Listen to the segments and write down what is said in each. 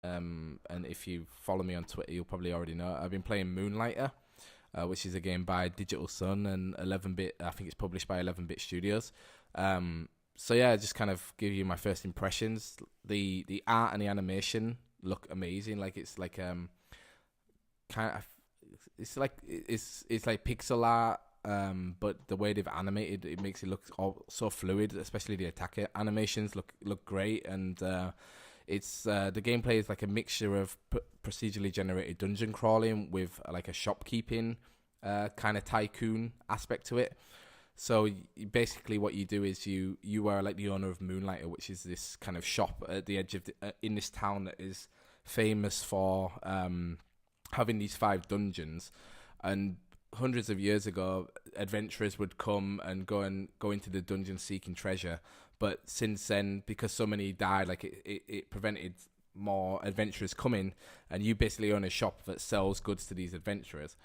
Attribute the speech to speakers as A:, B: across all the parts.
A: And if you follow me on Twitter, you'll probably already know. I've been playing Moonlighter, which is a game by Digital Sun and 11-bit. I think it's published by 11-bit Studios. So yeah, just kind of give you my first impressions. The art and the animation look amazing. Like it's like kind of it's like pixel art. But the way they've animated it makes it look so fluid. Especially the attack animations look great, and it's the gameplay is like a mixture of procedurally generated dungeon crawling with like a shopkeeping kind of tycoon aspect to it. So basically, what you do is you are like the owner of Moonlighter, which is this kind of shop at the edge of in this town that is famous for having these 5 dungeons. And hundreds of years ago, adventurers would come and go into the dungeon seeking treasure. But since then, because so many died, like it prevented more adventurers coming. And you basically own a shop that sells goods to these adventurers.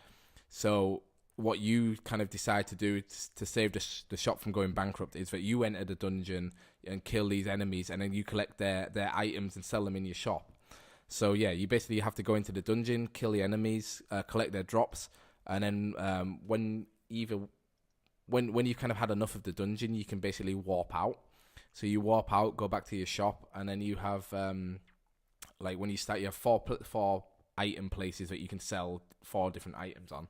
A: So what you kind of decide to do to save the shop from going bankrupt is that you enter the dungeon and kill these enemies, and then you collect their items and sell them in your shop. So yeah, you basically have to go into the dungeon, kill the enemies, collect their drops, and then when you've kind of had enough of the dungeon, you can basically warp out. So you warp out, go back to your shop, and then you have like when you start, you have four item places that you can sell 4 different items on.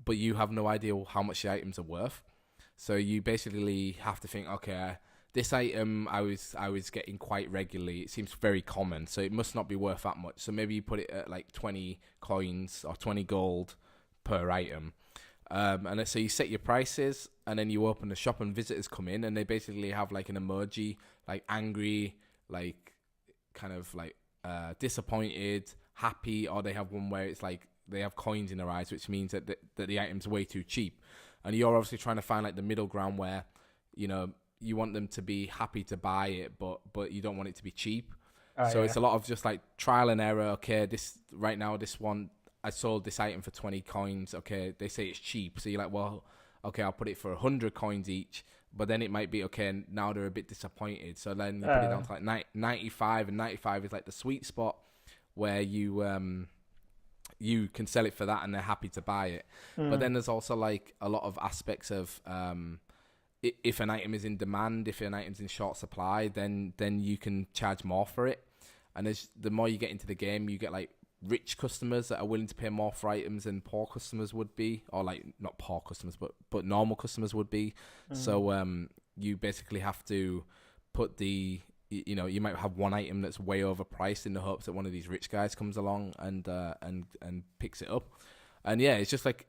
A: But you have no idea how much the items are worth. So you basically have to think, okay, this item I was getting quite regularly. It seems very common, so it must not be worth that much. So maybe you put it at like 20 coins or 20 gold per item. And so you set your prices, and then you open the shop and visitors come in, and they basically have like an emoji, like angry, like kind of like disappointed, happy, or they have one where it's like they have coins in their eyes, which means that the item's way too cheap. And you're obviously trying to find like the middle ground where, you know, you want them to be happy to buy it, but you don't want it to be cheap. It's a lot of just like trial and error. Okay, this one, I sold this item for 20 coins. Okay, they say it's cheap. So you're like, well, okay, I'll put it for 100 coins each. But then it might be, okay, now they're a bit disappointed. So then you put it down to like 95, and 95 is like the sweet spot where you can sell it for that and they're happy to buy it. But then there's also like a lot of aspects of if an item is in demand, if an item's in short supply, then you can charge more for it. And the more you get into the game, you get like rich customers that are willing to pay more for items than poor customers would be, or like not poor customers, but normal customers would be. So you basically have to put you might have one item that's way overpriced in the hopes that one of these rich guys comes along and picks it up. And yeah, it's just like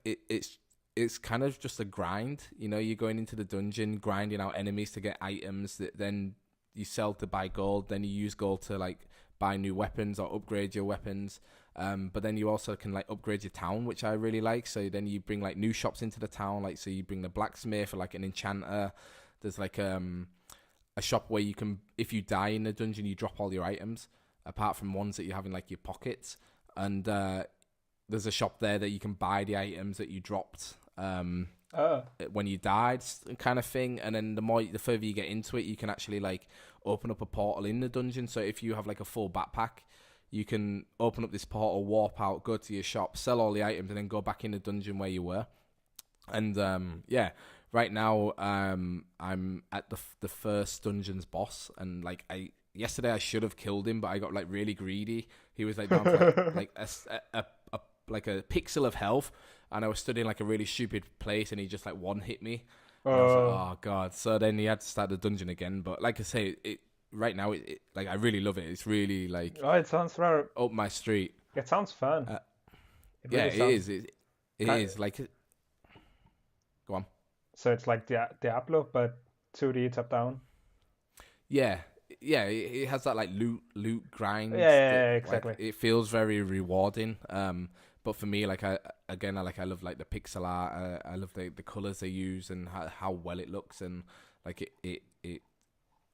A: it's kind of just a grind. You know, you're going into the dungeon, grinding out enemies to get items that then you sell to buy gold. Then you use gold to like buy new weapons or upgrade your weapons. But then you also can like upgrade your town, which I really like. So then you bring like new shops into the town. Like, so you bring the blacksmith or like an enchanter. There's like a shop where you can, if you die in the dungeon, you drop all your items, apart from ones that you have in like your pockets. And there's a shop there that you can buy the items that you dropped when you died, kind of thing. And then the further you get into it, you can actually like open up a portal in the dungeon. So if you have like a full backpack, you can open up this portal, warp out, go to your shop, sell all the items, and then go back in the dungeon where you were. And yeah, right now I'm at the first dungeon's boss, and like yesterday I should have killed him, but I got like really greedy. He was like down to like a pixel of health, and I was stood in like a really stupid place, and he just like one hit me. And I was like, oh god. So then he had to start the dungeon again. But like I say, right now it like I really love it. It's really like
B: it sounds very
A: up my street.
B: It sounds fun.
A: It is. It is like. Go on.
B: So it's like Diablo, but 2D top down.
A: Yeah, it has that like loot grind.
B: Yeah, exactly.
A: Like, it feels very rewarding. But for me, like I love like the pixel art. I love the colors they use and how well it looks, and like it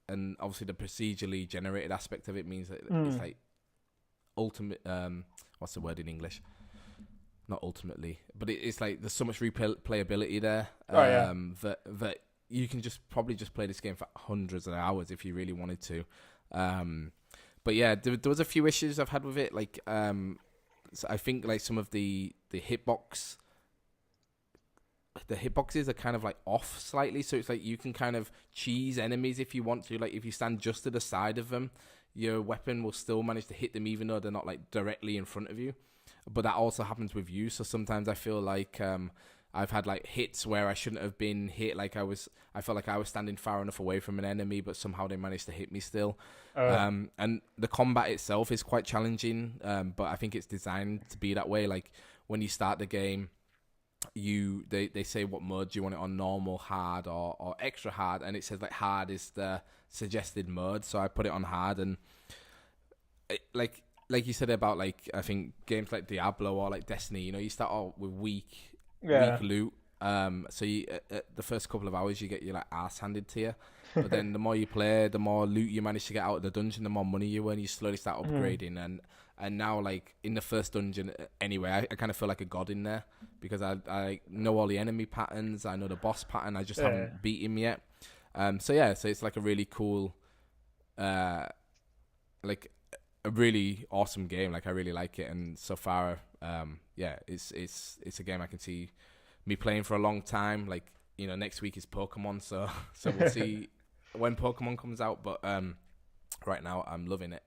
A: and obviously the procedurally generated aspect of it means that it's like ultimate. What's the word in English? Not ultimately, but it's like there's so much replayability there that you can probably just play this game for hundreds of hours if you really wanted to. But yeah, there was a few issues I've had with it. Like, so I think like some of the hitboxes are kind of like off slightly, so it's like you can kind of cheese enemies if you want to. Like if you stand just to the side of them, your weapon will still manage to hit them even though they're not like directly in front of you. But that also happens with you. So sometimes I feel like I've had like hits where I shouldn't have been hit. Like I felt like I was standing far enough away from an enemy, but somehow they managed to hit me still.
B: Uh,
A: And the combat itself is quite challenging, but I think it's designed to be that way. Like when you start the game, they say what mode you want it on, normal, hard, or extra hard, and it says like hard is the suggested mode, so I put it on hard. And like you said about like I think games like Diablo or like Destiny, you start out with weak
B: yeah.
A: loot. So you, at the first couple of hours you get your like ass handed to you, but then the more you play, the more loot you manage to get out of the dungeon, the more money you earn. You slowly start upgrading, and now like in the first dungeon anyway, I kind of feel like a god in there because I know all the enemy patterns, I know the boss pattern, I just haven't beat him yet. So it's like a really cool, like a really awesome game. Like I really like it, and so far, it's a game I can see me playing for a long time. Like next week is Pokemon, so we'll see when Pokemon comes out. But right now I'm loving it.